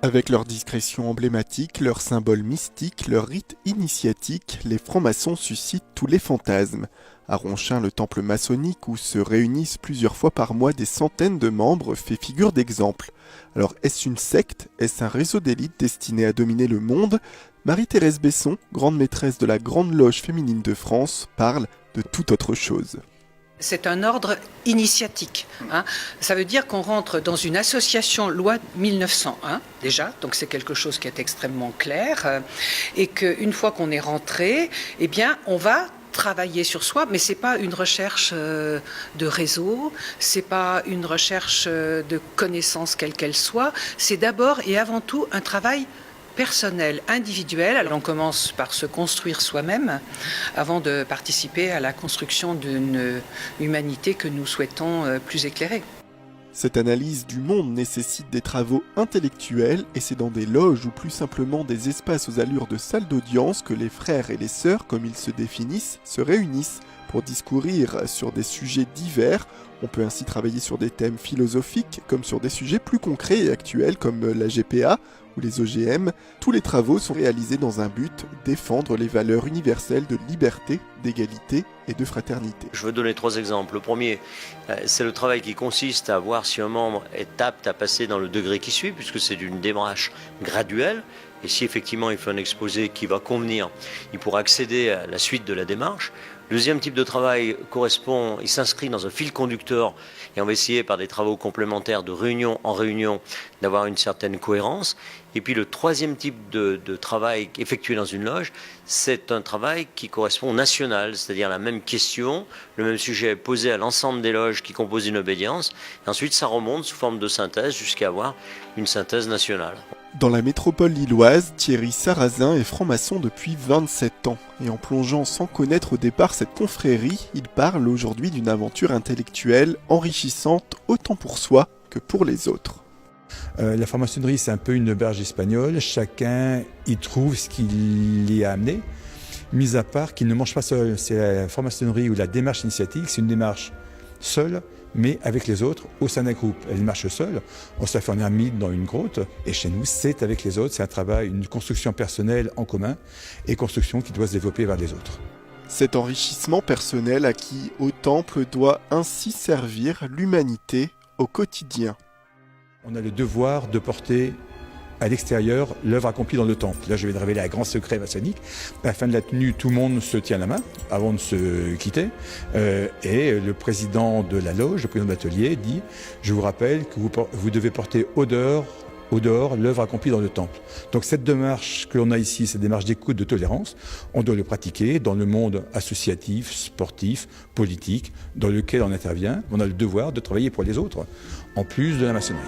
Avec leur discrétion emblématique, leurs symboles mystiques, leurs rites initiatiques, les francs-maçons suscitent tous les fantasmes. À Ronchin, le temple maçonnique où se réunissent plusieurs fois par mois des centaines de membres fait figure d'exemple. Alors est-ce une secte? Est-ce un réseau d'élite destiné à dominer le monde? Marie-Thérèse Besson, grande maîtresse de la Grande Loge féminine de France, parle de toute autre chose. C'est un ordre initiatique. Ça veut dire qu'on rentre dans une association loi 1901 déjà, donc c'est quelque chose qui est extrêmement clair, et qu'une fois qu'on est rentré, eh bien, on va travailler sur soi, mais c'est pas une recherche de réseau, c'est pas une recherche de connaissances quelle qu'elle soit, c'est d'abord et avant tout un travail personnel, individuel. Alors on commence par se construire soi-même avant de participer à la construction d'une humanité que nous souhaitons plus éclairée. Cette analyse du monde nécessite des travaux intellectuels et c'est dans des loges ou plus simplement des espaces aux allures de salles d'audience que les frères et les sœurs, comme ils se définissent, se réunissent pour discourir sur des sujets divers. On peut ainsi travailler sur des thèmes philosophiques comme sur des sujets plus concrets et actuels comme la GPA ou les OGM. Tous les travaux sont réalisés dans un but, défendre les valeurs universelles de liberté, d'égalité et de fraternité. Je veux donner 3 exemples. Le premier, c'est le travail qui consiste à voir si un membre est apte à passer dans le degré qui suit, puisque c'est une démarche graduelle. Et si effectivement il fait un exposé qui va convenir, il pourra accéder à la suite de la démarche. Le deuxième type de travail il s'inscrit dans un fil conducteur et on va essayer par des travaux complémentaires de réunion en réunion d'avoir une certaine cohérence. Et puis le troisième type de travail effectué dans une loge, c'est un travail qui correspond au national, c'est-à-dire la même question, le même sujet posé à l'ensemble des loges qui composent une obédience. Et ensuite ça remonte sous forme de synthèse jusqu'à avoir une synthèse nationale. Dans la métropole lilloise, Thierry Sarrazin est franc-maçon depuis 27 ans. Et en plongeant sans connaître au départ cette confrérie, il parle aujourd'hui d'une aventure intellectuelle enrichissante autant pour soi que pour les autres. La franc-maçonnerie, c'est un peu une auberge espagnole. Chacun y trouve ce qui l'y a amené, mis à part qu'il ne mange pas seul. C'est la franc-maçonnerie ou la démarche initiatique, c'est une démarche seule, mais avec les autres au sein d'un groupe. Elle marche seule, on se la fait en ermite dans une grotte, et chez nous, c'est avec les autres, c'est un travail, une construction personnelle en commun, et construction qui doit se développer vers les autres. Cet enrichissement personnel acquis au temple doit ainsi servir l'humanité au quotidien. On a le devoir de porter à l'extérieur l'œuvre accomplie dans le temple. Là, je vais te révéler un grand secret maçonnique. À la fin de la tenue, tout le monde se tient la main avant de se quitter. Et le président de la loge, le président de l'atelier, dit « Je vous rappelle que vous devez porter au dehors l'œuvre accomplie dans le temple ». Donc cette démarche que l'on a ici, cette démarche d'écoute, de tolérance, on doit le pratiquer dans le monde associatif, sportif, politique, dans lequel on intervient. On a le devoir de travailler pour les autres, en plus de la maçonnerie.